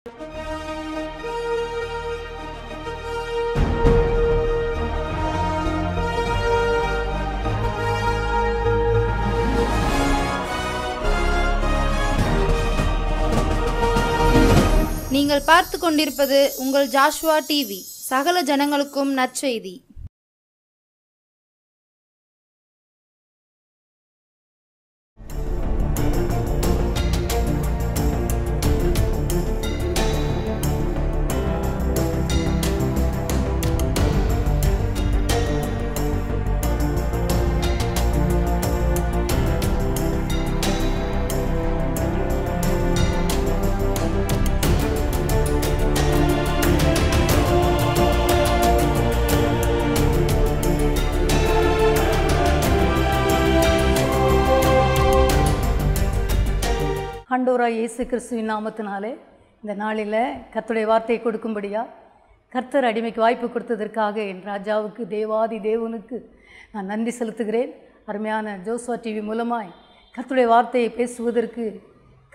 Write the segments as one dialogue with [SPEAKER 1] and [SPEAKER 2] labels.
[SPEAKER 1] நீங்கள் பார்த்து கொண்டிருப்பது உங்கள் ஜாஷ்வா டிவி. சகல ஜனங்களுக்கும் நற்செய்தி.
[SPEAKER 2] ஆண்டவராய் இயேசு கிறிஸ்துவின் நாமத்தினாலே இந்த நாளில் கர்த்தருடைய வார்த்தையை கொடுக்கும்படியா கர்த்தர் அடிமைக்கு வாய்ப்பு கொடுத்ததற்காக என் ராஜாவுக்கு தேவாதி தேவனுக்கு நான் நன்றி செலுத்துகிறேன். அருமையான ஜோஸ்வா டிவி மூலமாய் கர்த்தருடைய வார்த்தையை பேசுவதற்கு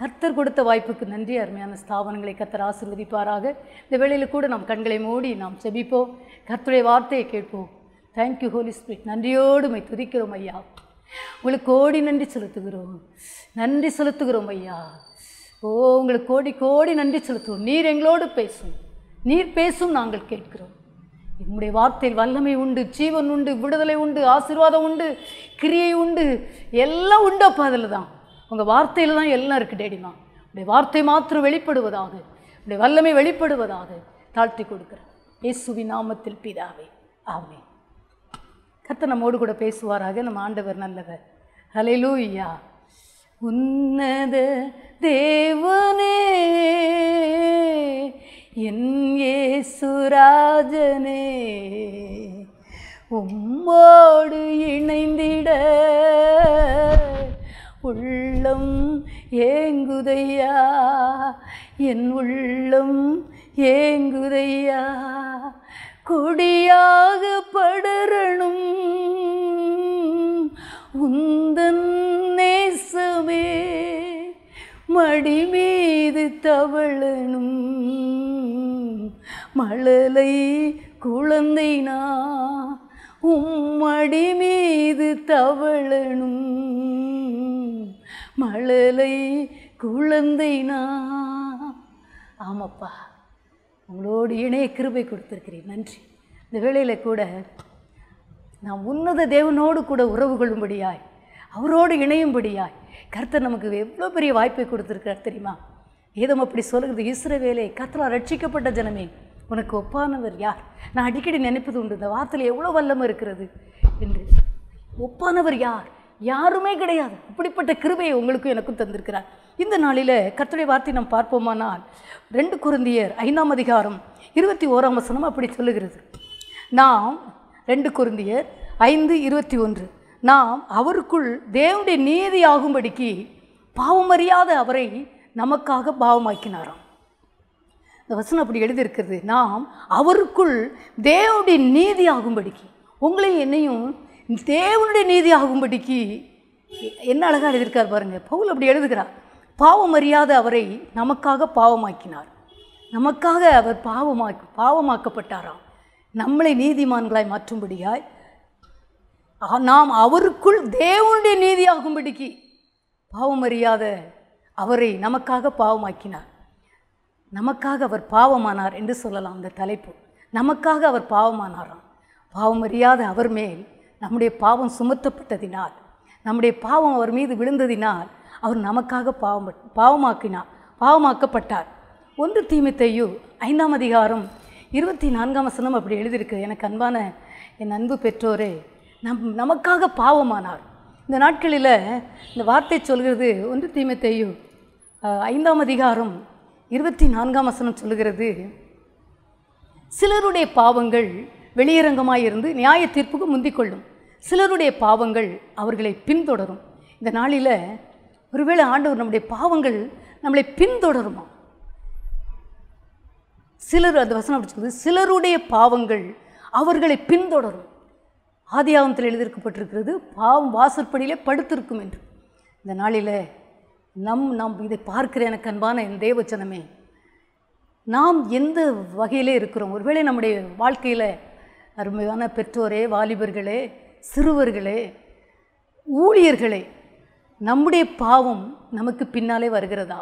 [SPEAKER 2] கர்த்தர் கொடுத்த வாய்ப்புக்கு நன்றி. அருமையான ஸ்தாபனங்களை கர்த்தர் ஆசீர்வதிப்பாராக. இந்த வேளையில் கூட நாம் கண்களை மூடி நாம் செபிப்போம், கர்த்தருடைய வார்த்தையை கேட்போம். Thank you Holy Spirit. நன்றியோடு மை துதிக்கிறோம் ஐயா, உங்களுக்கு கோடி நன்றி செலுத்துகிறோம் ஐயா. உங்களுக்கு கோடி கோடி நன்றி செலுத்துவோம். நீர் எங்களோடு பேசும், நீர் பேசும், நாங்கள் கேட்கிறோம். என்னுடைய வார்த்தையில் வல்லமை உண்டு, ஜீவன் உண்டு, விடுதலை உண்டு, ஆசீர்வாதம் உண்டு, கிரியை உண்டு, எல்லாம் உண்டு அப்பா. அதில் தான் உங்கள் வார்த்தையில் தான் எல்லாம் இருக்குது டேடிமா. உடைய வார்த்தை மாத்திரம் வெளிப்படுவதாக, உடைய வல்லமை வெளிப்படுவதாக தாழ்த்தி கொடுக்குறேன் இயேசுவின் நாமத்தில் பிதாவே, ஆமென். கர்த்தர் நம்மோடு கூட பேசுவாராக. நம்ம ஆண்டவர் நல்லவர். ஹல்லேலூயா. உன்னத தேவனே, என் இயேசுராஜனே, உம்மோடு இணைந்திட உள்ளம் ஏங்குதையா, என் உள்ளம் ஏங்குதையா. கொடியாக படரணும் உந்தன் நேசமே, மடி மீது தவழணும் மழலை குழந்தை நான், உம்மடி மீது தவழணும் மழலை குழந்தை நான். ஆமாப்பா, உங்களோடு இணைய கிருபை கொடுத்துருக்கிறேன், நன்றி. இந்த வேளையில் கூட நாம் உன்னத தேவனோடு கூட உறவு கொள்ளும்படியாய், அவரோடு இணையும்படியாய் கர்த்தர் நமக்கு எவ்வளோ பெரிய வாய்ப்பை கொடுத்துருக்கிறார் தெரியுமா? ஏதோ அப்படி சொல்லுகிறது, இஸ்ரவேலே கர்த்தரால் ரட்சிக்கப்பட்ட ஜனமே, உனக்கு ஒப்பானவர் யார்? நான் அடிக்கடி நினைப்பது உண்டு, இந்த வார்த்தையில் எவ்வளோ வல்லமை இருக்கிறது என்று. ஒப்பானவர் யார்? யாருமே கிடையாது. அப்படிப்பட்ட கிருபையை உங்களுக்கும் எனக்கும் தந்திருக்கிறார். இந்த நாளில் கர்த்தருடைய வார்த்தை நாம் பார்ப்போமானால் 2 கொரிந்தியர் 5ஆம் அதிகாரம் 21ஆம் வசனம் அப்படி சொல்லுகிறது. நாம் 2 கொரிந்தியர் 5:21, நாம் அவருக்குள் தேவனுடைய நீதி ஆகும்படிக்கு பாவமறியாத அவரை நமக்காக பாவமாக்கினாராம். இந்த வசனம் அப்படி எழுதியிருக்கிறது. நாம் அவருக்குள் தேவனுடைய நீதி ஆகும்படிக்கு, உங்களையும் என்னையும் தேவனுடைய நீதி ஆகும்படிக்கு என்ன அழகாக எழுதியிருக்கார் பாருங்கள். பவுல் அப்படி எழுதுகிறார், பாவம் அறியாத அவரை நமக்காக பாவமாக்கினார். நமக்காக அவர் பாவமாக்கப்பட்டாராம், நம்மளை நீதிமான்களாய் மாற்றும்படியாய். நாம் அவருக்குள் தேவனுடைய நீதி ஆகும்படிக்கு பாவம் அறியாத அவரை நமக்காக பாவமாக்கினார். நமக்காக அவர் பாவமானார் என்று சொல்லலாம் இந்த தலைப்பு. நமக்காக அவர் பாவமானாராம். பாவம் அறியாத அவர் மேல் நம்முடைய பாவம் சுமத்தப்பட்டதினால், நம்முடைய பாவம் அவர் மீது விழுந்ததினால் அவர் நமக்காக பாவமாக்கப்பட்டார். 1 தீமோத்தேயு 5ஆம் அதிகாரம் 24ஆம் வசனம் அப்படி எழுதியிருக்கு. எனக்கு அன்பான என் அன்பு பெற்றோரே, நமக்காக பாவமானார். இந்த நாட்களில் இந்த வார்த்தை சொல்கிறது. 1 தீமோத்தேயு 5ஆம் அதிகாரம் 24ஆம் வசனம் சொல்லுகிறது, சிலருடைய பாவங்கள் வெளியரங்கமாயிருந்து நியாய தீர்ப்புக்கு முந்திக்கொள்ளும், சிலருடைய பாவங்கள் அவர்களை பின்தொடரும். இந்த நாளில் ஒருவேளை ஆண்டவர் நம்முடைய பாவங்கள் நம்மளை பின்தொடருமா? சிலர், அந்த வசனம் அப்படி சொல்லுது, சிலருடைய பாவங்கள் அவர்களை பின்தொடரும். ஆதியாகமத்தில் எழுதியிருக்கப்பட்டிருக்கிறது, பாவம் வாசற்படியிலே படுத்திருக்கும் என்று. இந்த நாளில் நம் இதை பார்க்கிற எனக்கு அன்பான என் தேவச்சனமே, நாம் எந்த வகையிலே இருக்கிறோம்? ஒருவேளை நம்முடைய வாழ்க்கையில் அருமையான பெற்றோரே, வாலிபர்களே, சிறுவர்களே, ஊழியர்களே, நம்முடைய பாவம் நமக்கு பின்னாலே வருகிறதா?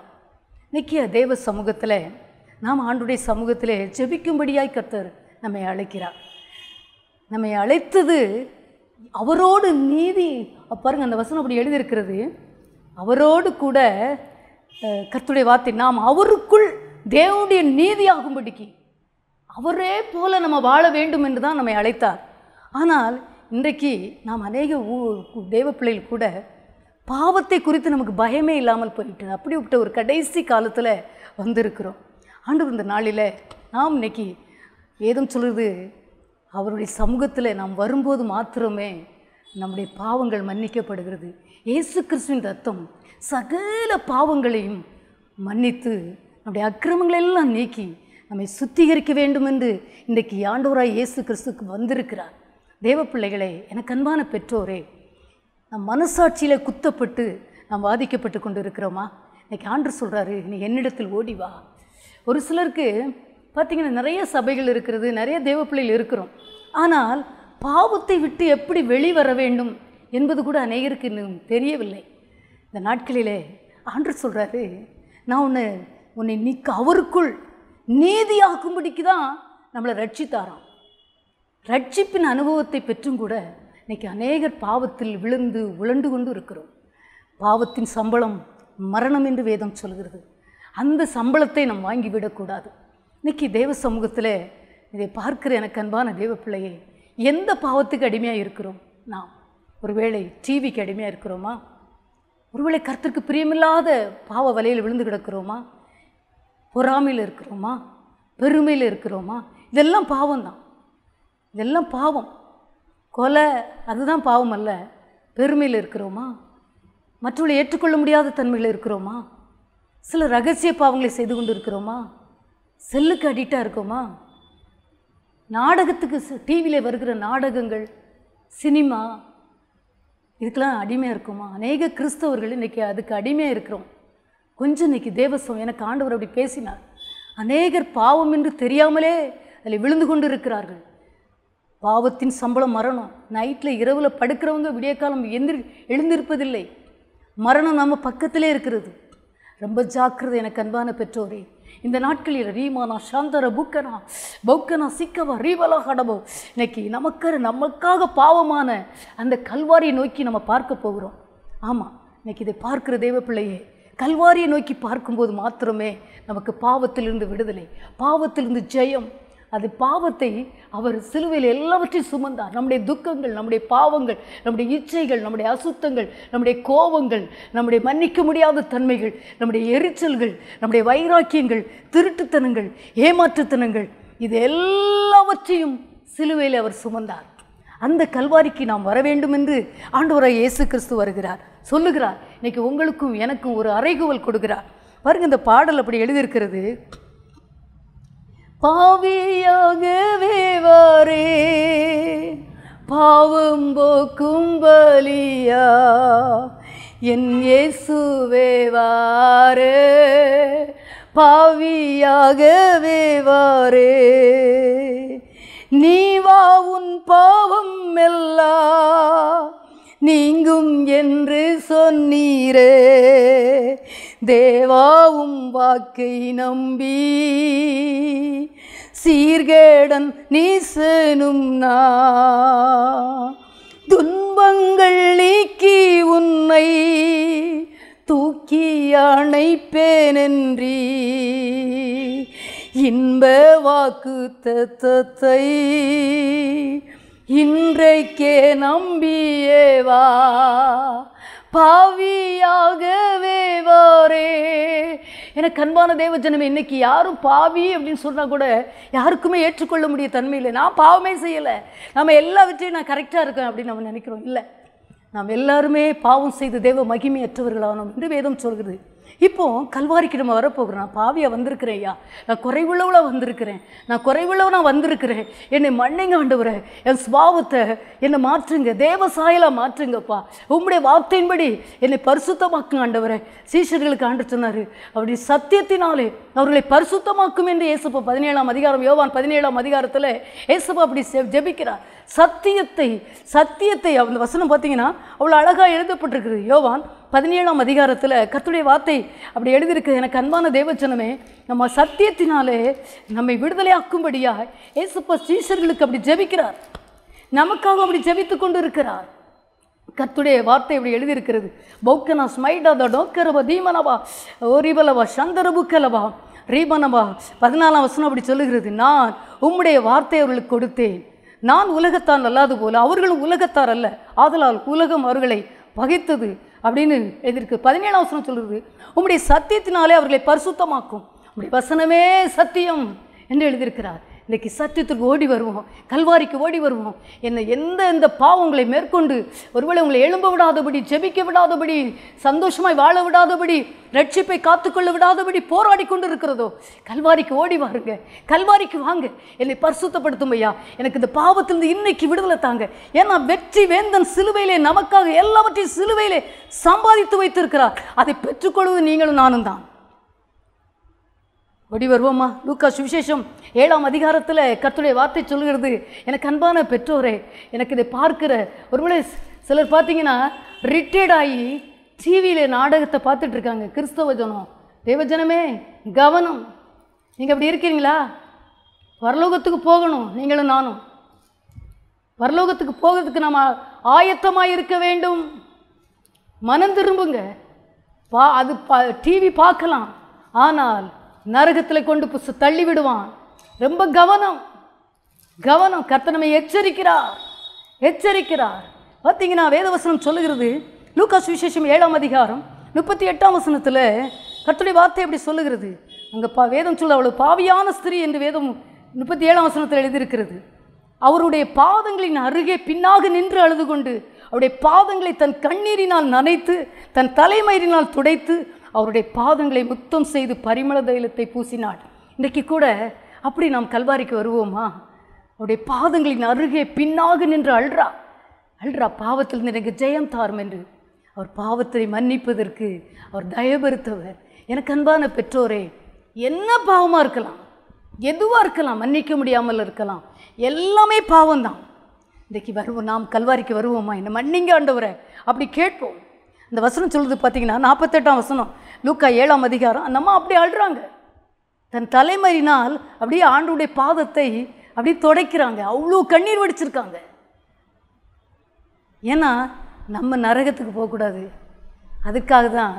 [SPEAKER 2] இன்றைக்கி தேவ சமூகத்தில் நாம் ஆண்டுடைய சமூகத்தில் ஜெபிக்கும்படியாய் கர்த்தர் நம்மை அழைக்கிறார். நம்மை அழைத்தது அவரோடு நீதி. பாருங்கள், அந்த வசனம் அப்படி எழுதியிருக்கிறது. அவரோடு கூட கர்த்தருடைய வார்த்தை, நாம் அவருக்குள் தேவனுடைய நீதியாகும்படிக்கு அவரே போல நம்ம வாழ வேண்டும் என்று தான் நம்மை அழைத்தார். ஆனால் இன்றைக்கு நாம் அநேக தேவ பிள்ளைகள் கூட பாவத்தை குறித்து நமக்கு பயமே இல்லாமல் போயிட்டு அப்படிப்பட்ட ஒரு கடைசி காலத்தில் வந்திருக்கிறோம். ஆண்டவர் இந்த நாளில் நாம் இன்னைக்கு வேதம் சொல்லுது, அவருடைய சமூகத்தில் நாம் வரும்போது மாத்திரமே நம்முடைய பாவங்கள் மன்னிக்கப்படுகிறது. இயேசு கிறிஸ்துவின் ரத்தம் சகல பாவங்களையும் மன்னித்து நம்முடைய அக்கிரமங்களெல்லாம் நீக்கி நம்மை சுத்திகரிக்க வேண்டும் என்று இன்றைக்கு ஆண்டவராய் இயேசு கிறிஸ்துக்கு வந்திருக்கிறார். தேவ பிள்ளைகளே, எனக்கு அன்பான பெற்றோரே, நம் மனசாட்சியில் குத்தப்பட்டு நாம் பாதிக்கப்பட்டு கொண்டு இருக்கிறோமா? இன்றைக்கி ஆண்டவர் சொல்கிறாரு, நீ என்னிடத்தில் ஓடி வா. ஒரு சிலருக்கு பார்த்திங்கன்னா நிறைய சபைகள் இருக்கிறது, நிறைய தேவ பிள்ளைகள் இருக்கிறோம். ஆனால் பாவத்தை விட்டு எப்படி வெளிவர வேண்டும் என்பது கூட அநேகருக்கு இன்னும் தெரியவில்லை. இந்த நாட்களிலே ஆண்டவர் சொல்கிறாரு, நான் உன்னை நீக்க அவருக்குள் நீதியாக்கும்படிக்கு தான் நம்மளை ரட்சித்தாராம். ரட்சிப்பின் அனுபவத்தை பெற்றும் கூட இன்றைக்கி அநேகர் பாவத்தில் விழுந்து உழண்டு கொண்டு இருக்கிறோம். பாவத்தின் சம்பளம் மரணம் என்று வேதம் சொல்கிறது. அந்த சம்பளத்தை நாம் வாங்கிவிடக்கூடாது. இன்றைக்கி தேவ சமூகத்தில் இதை பார்க்கிற எனக்கு அன்பான தேவ பிள்ளையை, எந்த பாவத்துக்கு அடிமையாக இருக்கிறோம்? நாம் ஒருவேளை டிவிக்கு அடிமையாக இருக்கிறோமா? ஒருவேளை கர்த்தருக்கு பிரியமில்லாத பாவ வலையில் விழுந்து கிடக்கிறோமா? பொறாமையில் இருக்கிறோமா? பெருமையில் இருக்கிறோமா? இதெல்லாம் பாவம்தான். இதெல்லாம் பாவம். கொலை அதுதான் பாவம் அல்ல. பெருமையில் இருக்கிறோமா? மற்றவர்களை ஏற்றுக்கொள்ள முடியாத தன்மையில் இருக்கிறோமா? சில ரகசிய பாவங்களை செய்து கொண்டு இருக்கிறோமா? செல்லுக்கு அடிக்டாக இருக்கோமா? நாடகத்துக்கு டிவியில் வருகிற நாடகங்கள், சினிமா, இதுக்கெல்லாம் அடிமையாக இருக்குமா? அநேக கிறிஸ்தவர்கள் இன்றைக்கி அதுக்கு அடிமையாக இருக்கிறோம். கொஞ்சம் இன்றைக்கி தேவசம் எனக்கு ஆண்டவர் அப்படி பேசினார். அநேகர் பாவம் என்று தெரியாமலே அதில் விழுந்து கொண்டு இருக்கிறார்கள். பாவத்தின் சம்பளம் மரணம். நைட்டில் இரவில் படுக்கிறவங்க விடிய காலம் எழுந்திருப்பதில்லை. மரணம் நம்ம பக்கத்திலே இருக்கிறது. ரொம்ப ஜாக்கிரதை எனக்கு அன்பான பெற்றோரே. இந்த நாட்களில் ரீமானா சாந்தர புக்கனா பௌக்கனா சிக்கவா ரீவலா கடபோ, இன்னைக்கு நமக்காக பாவமான அந்த கல்வாரியை நோக்கி நம்ம பார்க்க போகிறோம். ஆமாம், இன்னைக்கு இதை பார்க்கிற தேவ பிள்ளையே, கல்வாரியை நோக்கி பார்க்கும்போது மாத்திரமே நமக்கு பாவத்திலிருந்து விடுதலை, பாவத்திலிருந்து ஜெயம். அது பாவத்தை அவர் சிலுவையில் எல்லாவற்றையும் சுமந்தார். நம்முடைய துக்கங்கள், நம்முடைய பாவங்கள், நம்முடைய இச்சைகள், நம்முடைய அசுத்தங்கள், நம்முடைய கோபங்கள், நம்முடைய மன்னிக்க முடியாத தன்மைகள், நம்முடைய எரிச்சல்கள், நம்முடைய வைராக்கியங்கள், திருட்டுத்தனங்கள், ஏமாற்றுத்தனங்கள், இது எல்லாவற்றையும் சிலுவையில் அவர் சுமந்தார். அந்த கல்வாரிக்கு நாம் வர வேண்டும் என்று ஆண்டவராய் இயேசு கிறிஸ்து வருகிறார், சொல்லுகிறார். இன்னைக்கு உங்களுக்கும் எனக்கும் ஒரு அறைகூவல் கொடுக்கிறார். பாருங்க, இந்த பாடல் அப்படி எழுதியிருக்கிறது. பாவியாகவே வாரே, பாவம் போக்கும் பலியா, என் இயேசுவே வாரே, பாவியாகவே வாரே, நீ வா உன் பாவம் எல்லாம் நீங்கும் என்று சொன்னீரே, தேவாவும் வாக்கை நம்பி சீர்கேடன் நீசனும் துன்பங்கள் நீக்கி உன்னை தூக்கி அணைப்பேனென்றி இன்ப வாக்கு தத்தத்தை இன்றைக்கே நம்பியேவா, பாவியாகவே வாரே. எனக்கு அன்பான தேவஜனமே, இன்னைக்கு யாரும் பாவி அப்படின்னு சொன்னால் கூட யாருக்குமே ஏற்றுக்கொள்ள முடிய தன்மை இல்லை. நான் பாவமே செய்யலை, நம்ம எல்லாவற்றையும் நான் கரெக்டாக இருக்கேன் அப்படின்னு நம்ம நினைக்கிறோம். இல்லை, நாம் எல்லாருமே பாவம் செய்து தேவ மகிமையற்றவர்களானோம் என்று வேதம் சொல்கிறது. இப்போ கல்வாரிக்கு நம்ம வரப்போகிறோம். நான் பாவியாக வந்திருக்கிறேன் ஐயா, நான் குறைவுள்ளவளாக வந்திருக்கிறேன், நான் குறைவுள்ளவனாக வந்திருக்கிறேன், என்னை மன்னிங்க ஆண்டவரே, என் சுபாவத்தை என்னை மாற்றுங்க, தேவ சாயலாக மாற்றுங்கப்பா, உம்முடைய வார்த்தையின்படி என்னை பரிசுத்தமாக்குங்க ஆண்டவரே. சீஷர்களுக்கு ஆண்டவர் சொன்னார், அப்படி சத்தியத்தினாலே அவர்களை பரிசுத்தமாக்கும் என்று இயேசுப்பா 17ஆம் அதிகாரம், யோவான் 17ஆம் அதிகாரத்தில் இயேசுப்பா அப்படி ஜெபிக்கிறார். சத்தியத்தை அந்த வசனம் பார்த்தீங்கன்னா அவ்வளோ அழகாக எழுதப்பட்டிருக்குது. யோவான் 17ஆம் அதிகாரத்தில் கர்த்தருடைய வார்த்தை அப்படி எழுதியிருக்கு. எனக்கு அன்பான தேவஜனமே, நம்ம சத்தியத்தினாலே நம்மை விடுதலையாக்கும்படியாக இயேசுப்பா சீஷர்களுக்கு அப்படி ஜெபிக்கிறார், நமக்காக அப்படி ஜெபித்து கொண்டு இருக்கிறார். கர்த்தருடைய வார்த்தை அப்படி எழுதியிருக்கிறது. பௌக்கனா ஸ்மைடாதா டோக்கரவா தீமனவா ஓரிபலவா சந்தரபுக்கலவா ரீபனவா 14ஆம் வசனம் அப்படி சொல்லுகிறது, நான் உம்முடைய வார்த்தை அவர்களுக்கு கொடுத்தேன், நான் உலகத்தான் அல்லாது போல அவர்களும் உலகத்தார் அல்ல, ஆதலால் உலகம் அவர்களை பகைத்தது அப்படின்னு எழுதியிருக்கு. 17ஆம் வசனம் சொல்கிறது, உம்முடைய சத்தியத்தினாலே அவர்களை பரிசுத்தமாக்கும், உம்முடைய வசனமே சத்தியம் என்று எழுதியிருக்கிறார். இன்றைக்கி சத்தியத்துக்கு ஓடி வருவோம், கல்வாரிக்கு ஓடி வருவோம். எந்த பாவங்களை மேற்கொண்டு ஒருவேளை உங்களை எழும்ப விடாதபடி, ஜெபிக்க விடாதபடி, சந்தோஷமாய் வாழ விடாதபடி, ரட்சிப்பை காத்துக்கொள்ள விடாதபடி போராடி கொண்டு இருக்கிறதோ, கல்வாரிக்கு ஓடி வாருங்க, கல்வாரிக்கு வாங்க, என்னை பரிசுத்தப்படுத்தும் ஐயா, எனக்கு இந்த பாவத்திலிருந்து இன்னைக்கு விடுதலை தாங்க. ஏன்னா வெற்றி வேந்தன் சிலுவையிலே நமக்காக எல்லாவற்றையும் சிலுவையிலே சம்பாதித்து வைத்திருக்கிறார். அதை பெற்றுக்கொள்வது நீங்களும் நானும் தான். ஓடி வருவோமா? லூக்கா சுவிசேஷம் 7ஆம் அதிகாரத்தில் கர்த்தருடைய வார்த்தை சொல்கிறது, எனக்கு அன்பான பெற்றோரே, எனக்கு இதை பார்க்கிற ஒருவேளை சிலர் பார்த்தீங்கன்னா ரிட்டையர்ட் ஆகி டிவியில் நாடகத்தை பார்த்துட்டு இருக்காங்க. கிறிஸ்தவ ஜனம், தேவஜனமே கவனம், நீங்கள் அப்படி இருக்கிறீங்களா? பரலோகத்துக்கு போகணும், நீங்களும் நானும் பரலோகத்துக்கு போகிறதுக்கு நம்ம ஆயத்தமாக இருக்க வேண்டும். மனம் திரும்புங்க. அது டிவி பார்க்கலாம், ஆனால் நரகத்தில் கொண்டு தள்ளி விடுவான். ரொம்ப கவனம். கர்த்தர் நம்மை எச்சரிக்கிறார். பார்த்தீங்கன்னா வேதவசனம் சொல்லுகிறது, லூக்கா சுவிசேஷம் 7ஆம் அதிகாரம் 38ஆம் வசனத்தில் கர்த்தருடைய வார்த்தை அப்படி சொல்லுகிறது. அங்கே வேதம் சொல்ல, அவளது பாவியான ஸ்திரீ என்று வேதம் 37ஆம் வசனத்தில் எழுதியிருக்கிறது. அவருடைய பாதங்களின் அருகே பின்னாக நின்று அழுது கொண்டு அவருடைய பாதங்களை தன் கண்ணீரினால் நனைத்து தன் தலைமயிரினால் துடைத்து அவருடைய பாதங்களை முத்தம் செய்து பரிமள தைலத்தை பூசினாள். இன்றைக்கு கூட அப்படி நாம் கல்வாரிக்கு வருவோமா? அவருடைய பாதங்களின் அருகே பின்னாக நின்று அல்றா பாவத்தில் எனக்கு ஜெயம் தாரும் என்று. அவர் பாவத்தை மன்னிப்பதற்கு அவர் தயபெருத்தவர். எனக்கு அன்பான பெற்றோரே, என்ன பாவமாக இருக்கலாம், எதுவாக இருக்கலாம், மன்னிக்க முடியாமல் இருக்கலாம், எல்லாமே பாவம்தான். இன்றைக்கி வருவோம், நாம் கல்வாரிக்கு வருவோமா? என்ன மன்னிங்க ஆண்டவரே அப்படி கேட்போம். இந்த வசனம் சொல்லுது பார்த்தீங்கன்னா 48ஆம் வசனம், லூக்கா 7ஆம் அதிகாரம். அந்த அம்மா அப்படி அழுறாங்க, தன் தலைமறினால் அப்படியே ஆண்டவருடைய பாதத்தை அப்படியே துடைக்கிறாங்க, அவ்வளோ கண்ணீர் வடிச்சிருக்காங்க. ஏன்னா நம்ம நரகத்துக்கு போகக்கூடாது, அதுக்காக தான்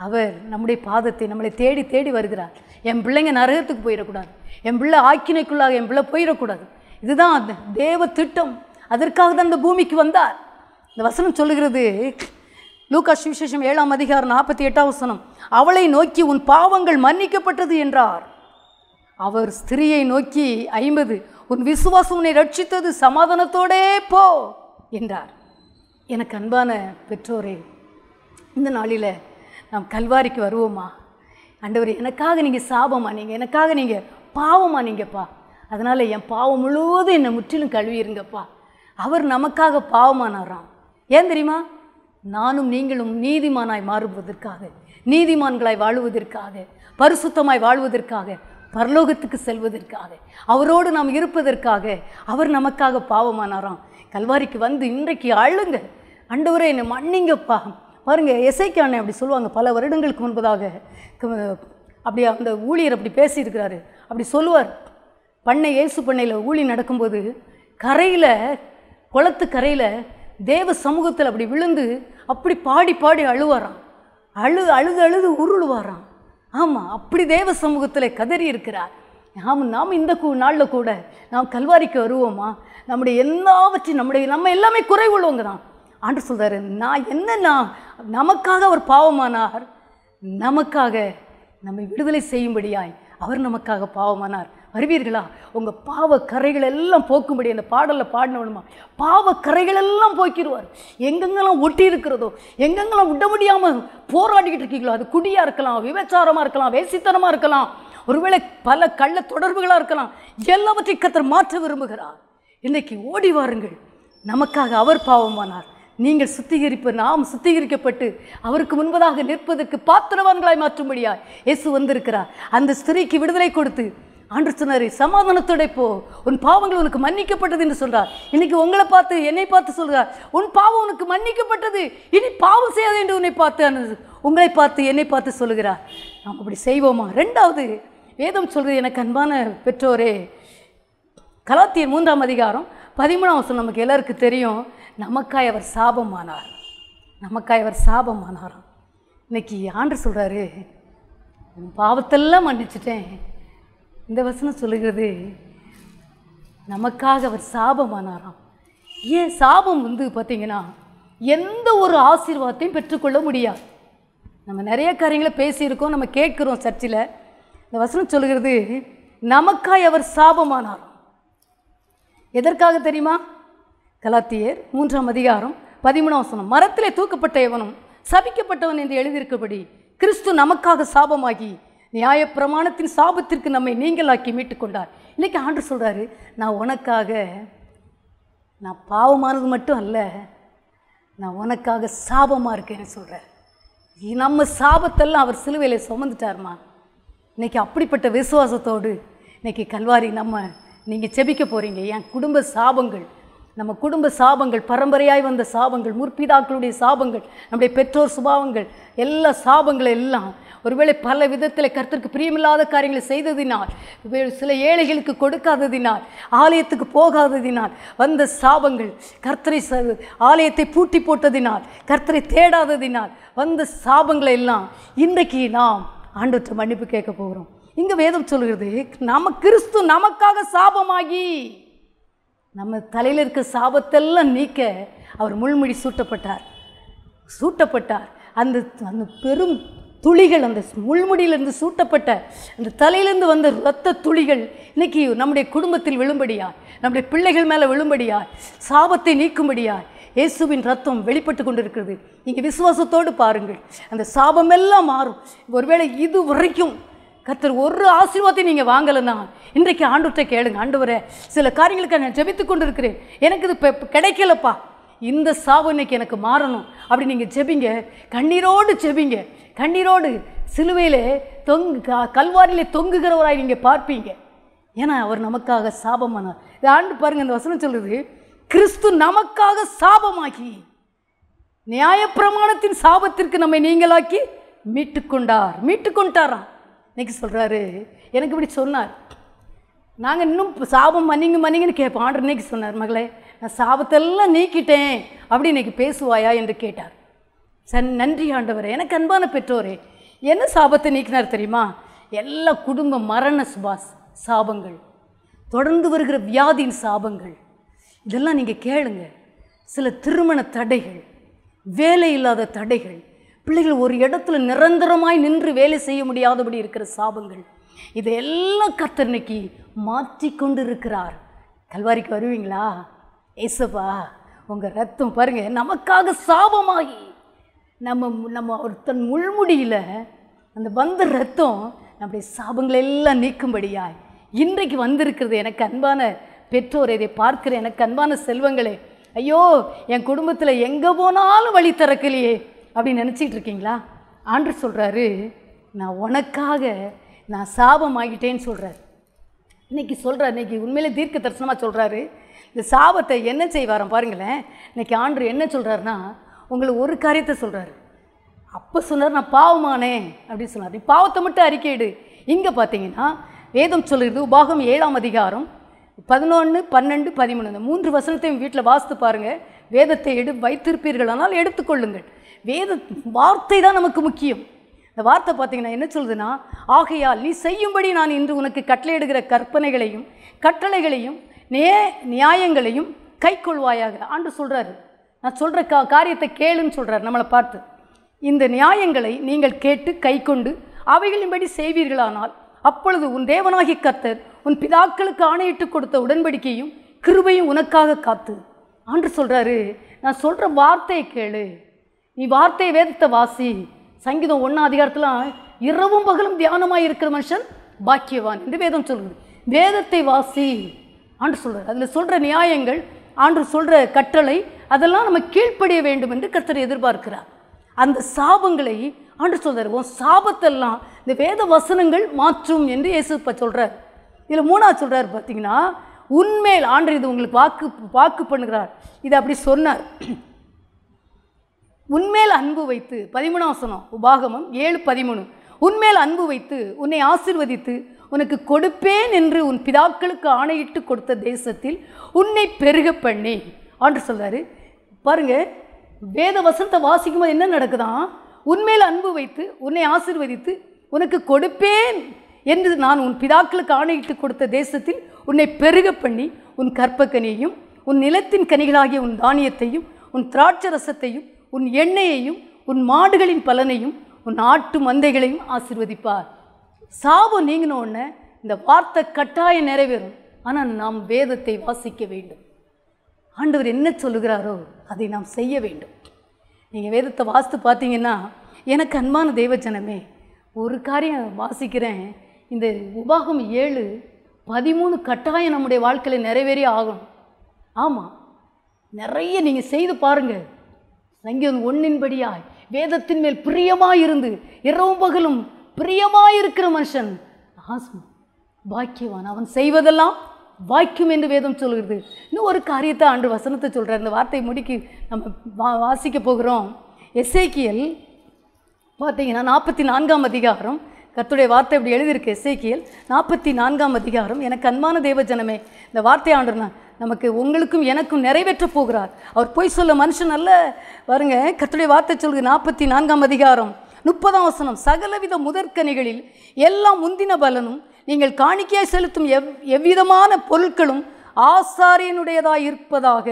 [SPEAKER 2] அவர் நம்முடைய பாதத்தை நம்மளை தேடி தேடி வருகிறார். என் பிள்ளைங்க நரகத்துக்கு போயிடக்கூடாது, என் பிள்ளை ஆக்கினைக்குள்ளாக என் பிள்ளை போயிடக்கூடாது. இதுதான் அந்த தேவ திட்டம், அதற்காக தான் இந்த பூமிக்கு வந்தார். இந்த வசனம் சொல்லுகிறது, லூக்கா சுவிசேஷம் 7ஆம் அதிகாரம் 48ஆம் வசனம், அவளை நோக்கி உன் பாவங்கள் மன்னிக்கப்பட்டது என்றார். அவர் ஸ்திரியை நோக்கி 50, உன் விசுவாசம் உன்னை ரட்சித்தது, சமாதானத்தோடே போ என்றார். எனக்கு அன்பான பெற்றோரே, இந்த நாளில் நாம் கல்வாரிக்கு வருவோமா? ஆண்டவர், எனக்காக நீங்கள் சாபமா, நீங்கள் எனக்காக நீங்கள் பாவமா நீங்கப்பா, அதனால் என் பாவம் முழுவதும் என்னை முற்றிலும் கழுவிருங்கப்பா. அவர் நமக்காக பாவமானாராம். ஏன் தெரியுமா? நானும் நீங்களும் நீதிமானாய் மாறுவதற்காக, நீதிமான்களாய் வாழுவதற்காக, பரிசுத்தமாய் வாழ்வதற்காக, பரலோகத்துக்கு செல்வதற்காக, அவரோடு நாம் இருப்பதற்காக அவர் நமக்காக பாவமானாராம். கல்வாரிக்கு வந்து இன்றைக்கு அழுங்க, ஆண்டவரே என்னை மன்னிங்கப்பா. பாருங்கள், எசேக்கியா அப்படி சொல்லுவாங்க, பல வருடங்களுக்கு முன்பதாக அப்படி அந்த ஊழியர் அப்படி பேசியிருக்கிறாரு. அப்படி சொல்லுவார், இயேசு பண்ணையில் ஊழி நடக்கும்போது கரையில், குளத்து கரையில் தேவ சமூகத்தில் அப்படி விழுந்து அப்படி பாடி பாடி அழுவாராம், அழுது உருளுவாராம். ஆமாம், அப்படி தேவ சமூகத்தில் கதறி இருக்கிறார். நாம் இந்த நாளில் கூட நாம் கல்வாரிக்கு வருவோமா? நம்முடைய எல்லாவற்றையும் நம்ம எல்லாமே குறைவுள்ளவங்க தான். ஆண்டவர் சொல்கிறாரு, நமக்காக அவர் பாவமானார், நமக்காக நம்மை விடுதலை செய்யும்படியாய் அவர் நமக்காக பாவமானார். வருவீர்களா? உங்கள் பாவ கரைகள் எல்லாம் போக்கும்படி அந்த பாடலில் பாடினவனுமா, பாவ கரைகள் எல்லாம் போக்கிடுவார். எங்கெங்கெல்லாம் ஒட்டி இருக்கிறதோ, எங்கெங்கெல்லாம் விட முடியாமல் போராடிக்கிட்டு இருக்கீங்களோ, அது குடியாக இருக்கலாம், விபச்சாரமாக இருக்கலாம், வேசித்தனமாக இருக்கலாம், ஒருவேளை பல கள்ள தொடர்புகளாக இருக்கலாம், எல்லாவற்றையும் கர்த்தர் மாற்ற விரும்புகிறார். இன்றைக்கி ஓடி வாருங்கள். நமக்காக அவர் பாவமானார். நீங்கள் நாம் சுத்திகரிக்கப்பட்டு அவருக்கு முன்பதாக நிற்பதற்கு பாத்திரவான்களாய் மாற்றும்படியாய் இயேசு வந்திருக்கிறார். அந்த ஸ்திரீக்கு விடுதலை கொடுத்து ஆண்டவர் சொன்னார், சமாதானத்தோட போ, உன் பாவங்கள் உனக்கு மன்னிக்கப்பட்டது என்று சொல்றார். இன்னைக்கு உங்களை பார்த்து என்னை பார்த்து சொல்கிறார், உன் பாவம் உனக்கு மன்னிக்கப்பட்டது, இனி பாவம் செய்யாது என்று உங்களை பார்த்து என்னை பார்த்து சொல்லுகிறார். நாம் அப்படி செய்வோமா? ரெண்டாவது வேதம் சொல்கிறது, எனக்கு அன்பான பெற்றோரே, கலாத்தியர் 3ஆம் அதிகாரம் 13ஆம் வசனம் நமக்கு எல்லாருக்கும் தெரியும். நமக்காய் அவர் சாபமானார், நமக்காய் அவர் சாபமானாராம். இன்னைக்கு ஆண்டவர் சொல்கிறாரு, உன் பாவத்தெல்லாம் மன்னிச்சிட்டேன். இந்த வசனம் சொல்லுகிறது, நமக்காக அவர் சாபமானாராம். ஏன் சாபம் பார்த்திங்கன்னா எந்த ஒரு ஆசீர்வாதத்தையும் பெற்றுக்கொள்ள முடியாது. நம்ம நிறைய காரியங்களை பேசியிருக்கோம், நம்ம கேட்குறோம் சர்ச்சில். இந்த வசனம் சொல்லுகிறது, நமக்காய் அவர் சாபமானாராம். எதற்காக தெரியுமா? கலாத்தியர் 3ஆம் அதிகாரம் 13ஆம் வசனம், மரத்திலே தூக்கப்பட்ட எவனும் சபிக்கப்பட்டவன் என்று எழுதியிருக்கபடி கிறிஸ்து நமக்காக சாபமாகி நியாயப்பிரமாணத்தின் சாபத்திற்கு நம்மை நீங்களாக்கி மீட்டு கொண்டார். இன்றைக்கி ஆண்டவர் சொல்கிறாரு, நான் உனக்காக, நான் பாவமானது மட்டும் அல்ல, நான் உனக்காக சாபமாக இருக்கேன்னு சொல்கிறேன். நம்ம சாபத்தெல்லாம் அவர் சிலுவையில் சுமந்துட்டார்மா. இன்றைக்கி அப்படிப்பட்ட விசுவாசத்தோடு இன்றைக்கி கல்வாரி நீங்கள் செபிக்க போகிறீங்க. என் குடும்ப சாபங்கள், நம்ம குடும்ப சாபங்கள், பரம்பரையாய் வந்த சாபங்கள், முற்பிதாக்களுடைய சாபங்கள், நம்முடைய பெற்றோர் சுபாவங்கள், எல்லா சாபங்களை எல்லாம் ஒருவேளை பல விதத்தில் கர்த்தருக்கு பிரியமில்லாத காரியங்களை செய்ததினால், சில ஏழைகளுக்கு கொடுக்காததினால், ஆலயத்துக்கு போகாததினால் வந்த சாபங்கள், கர்த்தரை ஆலயத்தை பூட்டி போட்டதினால், கர்த்தரை தேடாததினால் வந்த சாபங்களை எல்லாம் இன்றைக்கு நாம் ஆண்டவற்றை மன்னிப்பு கேட்க போகிறோம். இங்கே வேதம் சொல்கிறது, கிறிஸ்து நமக்காக சாபமாகி நம்ம தலையில் இருக்க சாபத்தெல்லாம் நீக்க அவர் முள்முடி சூட்டப்பட்டார். அந்த பெரும் துளிகள், அந்த முள்முடியிலிருந்து சூட்டப்பட்ட அந்த தலையிலிருந்து வந்த இரத்த துளிகள் இன்றைக்கி நம்முடைய குடும்பத்தில் விழும்படியார், நம்முடைய பிள்ளைகள் மேலே விழும்படியார், சாபத்தை நீக்கும்படியார் இயேசுவின் ரத்தம் வெளிப்பட்டு கொண்டிருக்கிறது. நீங்கள் விசுவாசத்தோடு பாருங்கள், அந்த சாபமெல்லாம் மாறும். ஒருவேளை இது வரைக்கும் கர்த்தர் ஒரு ஆசீர்வாதத்தை நீங்கள் வாங்கலைன்னா இன்றைக்கு ஆண்டவர்கிட்ட கேளுங்க, ஆண்டவரே சில காரியங்களுக்கு நான் ஜெபித்து கொண்டு இருக்கிறேன், எனக்கு இது கிடைக்கலப்பா, இந்த சாபம் இன்னைக்கு எனக்கு மாறணும் அப்படி நீங்கள் ஜெபிங்க. கண்ணீரோடு ஜெபிங்க, கண்ணீரோடு சிலுவையிலே கல்வாரியிலே தொங்குகிறவராய் நீங்கள் பார்ப்பீங்க. ஏன்னா அவர் நமக்காக சாபமானார். இது ஆண்டு பாருங்கள், இந்த வசனம் சொல்லுது, கிறிஸ்து நமக்காக சாபமாகி நியாயப்பிரமாணத்தின் சாபத்திற்கு நம்மை நீங்களாக்கி மீட்டுக்கொண்டாராம். இன்னைக்கு சொல்கிறாரு, எனக்கு இப்படி சொன்னார், நாங்கள் இன்னும் சாபம் மன்னிங்கன்னு கேட்போம். ஆண்டர் இன்னைக்கு சொன்னார், மகளே நான் சாபத்தெல்லாம் நீக்கிட்டேன் அப்படி இன்னைக்கு பேசுவாயா என்று கேட்டார். நன்றி ஆண்டவரே. எனக்கு அன்பான பெற்றோரே, என்ன சாபத்தை நீக்கினார் தெரியுமா? எல்லா குடும்ப மரண சாபங்கள், தொடர்ந்து வருகிற வியாதியின் சாபங்கள், இதெல்லாம் நீங்கள் கேளுங்க. சில திருமண தடைகள், வேலை இல்லாத தடைகள், பிள்ளைகள் ஒரு இடத்துல நிரந்தரமாய் நின்று வேலை செய்ய முடியாதபடி இருக்கிற சாபங்கள், இதையெல்லாம் கர்த்தர் இன்னைக்கு மாற்றி கொண்டு இருக்கிறார். கல்வாரிக்கு வருவீங்களா? ஏசப்பா உங்கள் ரத்தம் பாருங்கள் நமக்காக சாபமாகி நம்ம ஒருத்தன் முள்முடியில் அந்த வந்த ரத்தம் நம்முடைய சாபங்களை எல்லாம் நீக்கும்படியாய் இன்றைக்கு வந்திருக்கிறது. எனக்கு அன்பான பெற்றோர், இதை பார்க்கிற எனக்கு அன்பான செல்வங்களே, ஐயோ என் குடும்பத்தில் எங்கே போனாலும் வழி திறக்கலையே அப்படின்னு நினச்சிக்கிட்டு இருக்கீங்களா? ஆண்டவர் சொல்கிறாரு, நான் உனக்காக நான் சாபமாகிட்டேன்னு சொல்கிறார். இன்றைக்கி சொல்கிறார், இன்றைக்கி உண்மையிலே தீர்க்க தரிசனமாக சொல்கிறாரு. இந்த சாபத்தை என்ன செய்வாராம் பாருங்களேன். இன்றைக்கி ஆண்டவர் என்ன சொல்கிறாருன்னா, உங்களுக்கு ஒரு காரியத்தை சொல்கிறாரு. அப்போ சொன்னார், நான் பாவமானேன் அப்படின்னு சொன்னார். நீ பாவத்தை மட்டும் அறிக்கையிடு. இங்கே பார்த்தீங்கன்னா வேதம் சொல்லுறது, உபாகம் 7ஆம் அதிகாரம் 11, 12, 13 இந்த 3 வசனத்தையும் வீட்டில் வாசித்து பாருங்கள். வேதத்தை வைத்திருப்பீர்கள் ஆனால் எடுத்துக்கொள்ளுங்கள். வேத வார்த்தை தான் நமக்கு முக்கியம். இந்த வார்த்தை பார்த்தீங்கன்னா என்ன சொல்லுதுன்னா, ஆகையால் நீ செய்யும்படி நான் இன்று உனக்கு கட்டளையிடுகிற கற்பனைகளையும் கட்டளைகளையும் நியாயங்களையும் கை கொள்வாயாக. ஆண்டு சொல்கிறாரு, நான் சொல்கிற காரியத்தை கேளுன்னு சொல்கிறார் நம்மளை பார்த்து. இந்த நியாயங்களை நீங்கள் கேட்டு கை கொண்டு அவைகளின்படி செய்வீர்களானால் அப்பொழுது உன் தேவனாகிய கர்த்தர் உன் பிதாக்களுக்கு ஆணையிட்டு கொடுத்த உடன்படிக்கையும் கிருபையும் உனக்காக காத்து. ஆண்டு சொல்கிறாரு, நான் சொல்கிற வார்த்தையை கேளு, நீ வார்த்தையை வேதத்தை வாசி. சங்கீதம் 1 அதிகாரத்தில் இரவும் பகலும் தியானமாக இருக்கிற மனுஷன் பாக்கியவான் என்று வேதம் சொல்கிறது. வேதத்தை வாசி ஆண்டு சொல்கிறார். அதில் சொல்கிற நியாயங்கள், ஆண்டு சொல்கிற கட்டளை, அதெல்லாம் நம்ம கீழ்ப்படிய வேண்டும் என்று கர்த்தர் எதிர்பார்க்கிறார். அந்த சாபங்களை ஆண்டு சொல்கிறார், உன் சாபத்தெல்லாம் இந்த வேத வசனங்கள் மாற்றும் என்று இயேசுப்பா சொல்கிறார். இதில் 3 சொல்கிறார் பார்த்தீங்கன்னா, உண்மையில் ஆண்டு இது உங்களுக்கு வாக்கு பண்ணுகிறார். இதை அப்படி சொன்னார். உன்மேல் அன்பு வைத்து 13 வசனம் உபாகமம் 7:13, உன்மேல் அன்பு வைத்து உன்னை ஆசீர்வதித்து உனக்கு கொடுப்பேன் என்று உன் பிதாக்களுக்கு ஆணையிட்டு கொடுத்த தேசத்தில் உன்னை பெருக பண்ணி ஆண்டு சொல்கிறாரு. பாருங்கள், வேத வசனத்தை வாசிக்கும் போது என்ன நடக்குதான், உன்மேல் அன்பு வைத்து உன்னை ஆசீர்வதித்து உனக்கு கொடுப்பேன் என்று நான் உன் பிதாக்களுக்கு ஆணையிட்டு கொடுத்த தேசத்தில் உன்னை பெருக பண்ணி உன் கற்பக்கனியையும் உன் நிலத்தின் கனிகளாகிய உன் தானியத்தையும் உன் திராட்சை ரசத்தையும் உன் எண்ணெயையும் உன் மாடுகளின் பலனையும் உன் ஆட்டு மந்தைகளையும் ஆசீர்வதிப்பார். சாபம் நீங்கினோடனே இந்த வார்த்தை கட்டாயம் நிறைவேறும். ஆனால் நாம் வேதத்தை வாசிக்க வேண்டும். ஆண்டவர் என்ன சொல்லுகிறாரோ அதை நாம் செய்ய வேண்டும். நீங்கள் வேதத்தை வாசித்து பார்த்தீங்கன்னா, எனக்கு அன்பான தேவஜனமே, ஒரு காரியம் வாசிக்கிறேன். இந்த உபாகம் 7:13 கட்டாயம் நம்முடைய வாழ்க்கையில் நிறைவேறி ஆகணும். ஆமாம், நிறைய நீங்கள் செய்து பாருங்கள். சங்கீதம் 1 வேதத்தின் மேல் பிரியமாயிருந்து இரவும் பகலும் பிரியமாயிருக்கிற மனுஷன் பாக்கியவான், அவன் செய்வதெல்லாம் வாய்க்கும் என்று வேதம் சொல்கிறது. இன்னும் ஒரு காரியத்தை ஆண்டு வசனத்தை சொல்கிறார். இந்த வார்த்தை முடிக்கி நம்ம வாசிக்க போகிறோம். எசேக்கியேல் பார்த்தீங்கன்னா 44 அதிகாரம், கர்த்தருடைய வார்த்தை இப்படி எழுதியிருக்கு. எசேக்கியேல் 44 அதிகாரம். எனக்கு அன்பான தேவஜனமே, இந்த வார்த்தை ஆண்டு நமக்கு உங்களுக்கும் எனக்கும் நிறைவேற்ற போகிறார். அவர் போய் சொல்ல மனுஷன் அல்ல. பாருங்க, கர்த்தருடைய வார்த்தை சொல்லுது 44 அதிகாரம் 30 வசனம், சகலவித முதற்கனிகளில் எல்லாம் முந்தின பலனும் நீங்கள் காணிக்கையாய் செலுத்தும் எவ்விதமான பொருட்களும் ஆசாரியனுடையதாய் இருப்பதாக.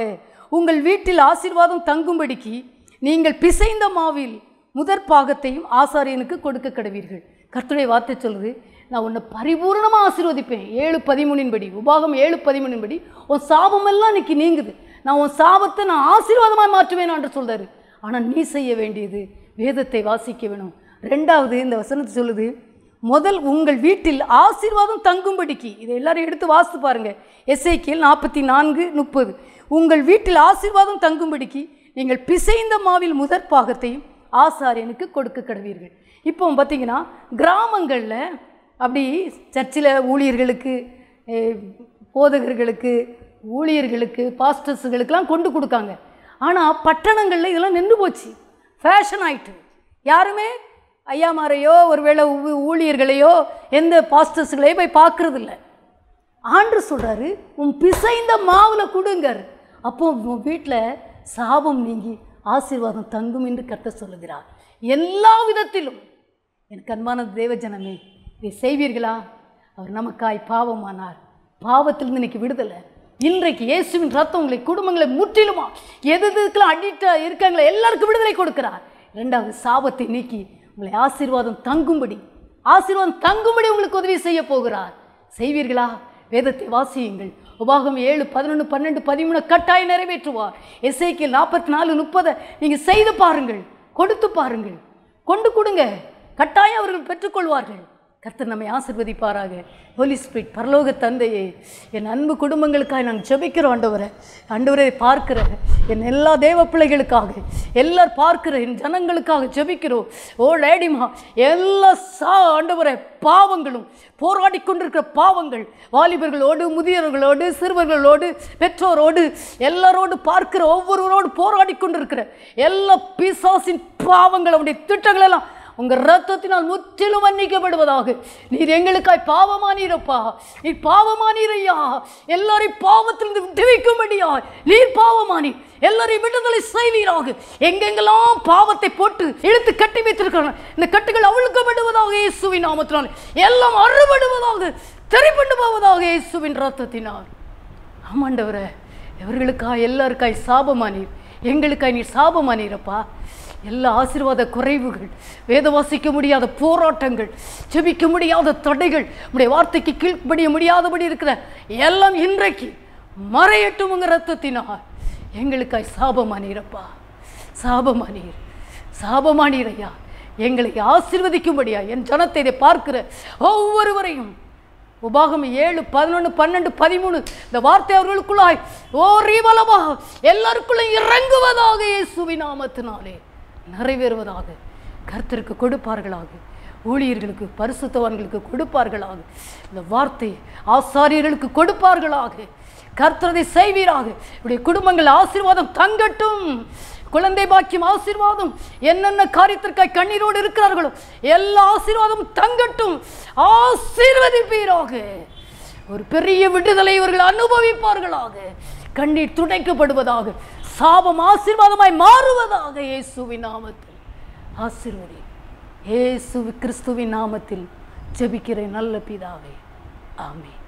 [SPEAKER 2] உங்கள் வீட்டில் ஆசீர்வாதம் தங்கும்படிக்கு நீங்கள் பிசைந்த மாவில் முதற் பாகத்தையும் ஆசாரியனுக்கு கொடுக்க கடவீர்கள். கர்த்தருடைய வார்த்தை சொல்லுது, நான் உன்னை பரிபூர்ணமாக ஆசீர்வதிப்பேன். 7:13 உபாகம் 7:13 உன் சாபமெல்லாம் இன்னைக்கு நீங்குது. நான் உன் சாபத்தை நான் ஆசீர்வாதமாக மாற்றுவேன் என்று சொல்கிறாரு. ஆனால் நீ செய்ய வேண்டியது வேதத்தை வாசிக்க வேணும். 2வது இந்த வசனத்தை சொல்லுது, முதல் உங்கள் வீட்டில் ஆசீர்வாதம் தங்கும்படிக்கு. இதை எல்லாரும் எடுத்து வாசித்து பாருங்கள். எசேக்கியேல் 44:30 உங்கள் வீட்டில் ஆசீர்வாதம் தங்கும்படிக்கு நீங்கள் பிசைந்த மாவில் முதற் பாகத்தையும் ஆசாரியனுக்கு கொடுக்க கடவீர்கள். இப்போ பார்த்தீங்கன்னா கிராமங்களில் அப்படி சர்ச்சில் ஊழியர்களுக்கு, போதகர்களுக்கு, ஊழியர்களுக்கு, பாஸ்டர்ஸுகளுக்கெல்லாம் கொண்டு கொடுக்காங்க. ஆனால் பட்டணங்களில் இதெல்லாம் நின்று போச்சு, ஃபேஷன் ஆயிட்டு. யாருமே ஐயாமாரையோ ஒருவேளை ஊழியர்களையோ எந்த பாஸ்டர்ஸுகளையோ போய் பார்க்கறது இல்லை. ஆண்டு சொல்கிறாரு, உன் பிசைந்த மாவில் கொடுங்கர், அப்போ உன் வீட்டில் சாபம் நீங்கி ஆசீர்வாதம் தங்கும் என்று கர்த்தர் சொல்லுகிறார். எல்லா விதத்திலும் எனக்கு அன்பான தேவஜனமே, இதை செய்வீர்களா? அவர் நமக்காய் பாவமானார். பாவத்திலிருந்து இன்னைக்கு விடுதலை. இன்றைக்கு இயேசுவின் ரத்தம் உங்களை குடும்பங்களை முற்றிலுமா எதுக்கெல்லாம் அடிக்டாக இருக்காங்களே எல்லாருக்கும் விடுதலை கொடுக்கிறார். 2வது சாபத்தை நீக்கி உங்களை ஆசீர்வாதம் தங்கும்படி உங்களுக்கு உதவி செய்ய போகிறார். செய்வீர்களா? வேதத்தை வாசியுங்கள். உபாகம் 7, 11, 12, 13 கட்டாயம் நிறைவேற்றுவார். எசேக்கியேல் 44:30 நீங்கள் செய்து பாருங்கள், கொடுத்து பாருங்கள், கொண்டு கொடுங்க, கட்டாயம் அவர்கள் பெற்றுக்கொள்வார்கள். கர்த்தர் நம்மை ஆசீர்வதிப்பாராக. ஹோலி ஸ்பிரிட், பரலோக தந்தையே, என் அன்பு குடும்பங்களுக்காக நாங்கள் ஜெபிக்கிறோம். ஆண்டவரை பார்க்கிற என் எல்லா தேவ பிள்ளைகளுக்காக, எல்லாரும் பார்க்கிற என் ஜனங்களுக்காக ஜெபிக்கிறோம். ஓ லேடிமா, எல்லா ஆண்டவரை பாவங்களும் போராடி கொண்டிருக்கிற பாவங்கள், வாலிபர்களோடு, முதியவர்களோடு, சிறுவர்களோடு, பெற்றோரோடு, எல்லாரோடு பார்க்கிற ஒவ்வொருவரோடு போராடி கொண்டிருக்கிற எல்லா பிசாசின் பாவங்கள், அவருடைய திட்டங்கள் எல்லாம் உங்கள் ரத்தத்தினால் முற்றிலும் மன்னிக்கப்படுவதாக. நீர் எங்களுக்காய் பாவமானீரப்பா, நீர் பாவமானீரையா, எல்லாரையும் பாவத்திலிருந்து விடுவிக்கும்படியா நீர் பாவமானி எல்லாரையும் விடுதலை செய்வீராக. எங்கெங்கெல்லாம் பாவத்தை போட்டு இழுத்து கட்டி வைத்திருக்கிறாங்க, இந்த கட்டுகள் அவிழ்க்கப்படுவதாக இயேசுவின் நாமத்தினால், எல்லாம் அறுபடுவதாக, தெரிப்பட்டு போவதாக இயேசுவின் ரத்தத்தினால். ஆமாண்டவரே, எவர்களுக்காய் எல்லாருக்காய் சாபமானீர், எங்களுக்காய் நீர் சாபமானீரப்பா. எல்லா ஆசீர்வாத குறைவுகள், வேத வாசிக்க முடியாத போராட்டங்கள், ஜெபிக்க முடியாத தடைகள், உடைய வார்த்தைக்கு கீழ்ப்படிய முடியாதபடி இருக்கிற எல்லாம் இன்றைக்கு மறையட்டும் உங்க ரத்தத்தினால். எங்களுக்காய் சாபமானீரப்பா, சாபமானீர், சாபமானீர் ஐயா. எங்களை ஆசீர்வதிக்கும்படியா என் ஜனத்தை இதை பார்க்கிற ஒவ்வொருவரையும் உபாகம் 7, 11, 12, 13 இந்த வார்த்தை அவர்களுக்குள்ளாய் ஓ ரீவலமாக எல்லாருக்குள்ள இறங்குவதாக, இயேசுவின் நாமத்தினாலே நிறைவேறுவதாக. கர்த்தருக்கு கொடுப்பார்களாக, ஊழியர்களுக்கு பரிசுத்தவான்களுக்கு கொடுப்பார்களாக, இந்த வார்த்தை ஆசாரியர்களுக்கு கொடுப்பார்களாக. கர்த்தரை செய்வீராக. இப்படி குடும்பங்கள் ஆசீர்வாதம் தங்கட்டும். குழந்தை பாக்கியம் ஆசீர்வாதம், என்னென்ன காரியத்திற்காய் கண்ணீரோடு இருக்கிறார்களோ எல்லா ஆசீர்வாதம் தங்கட்டும். ஆசீர்வதிப்பீராக. ஒரு பெரிய விடுதலை இவர்கள் அனுபவிப்பார்களாக. கண்ணீர் துடைக்கப்படுவதாக, சாபம் ஆசீர்வாதமாய் மாறுவதாக. இயேசுவின் நாமத்தில் ஆசீர்வதி. இயேசு கிறிஸ்துவின் நாமத்தில் ஜெபிக்கிறேன் நல்ல பிதாவே, ஆமென்.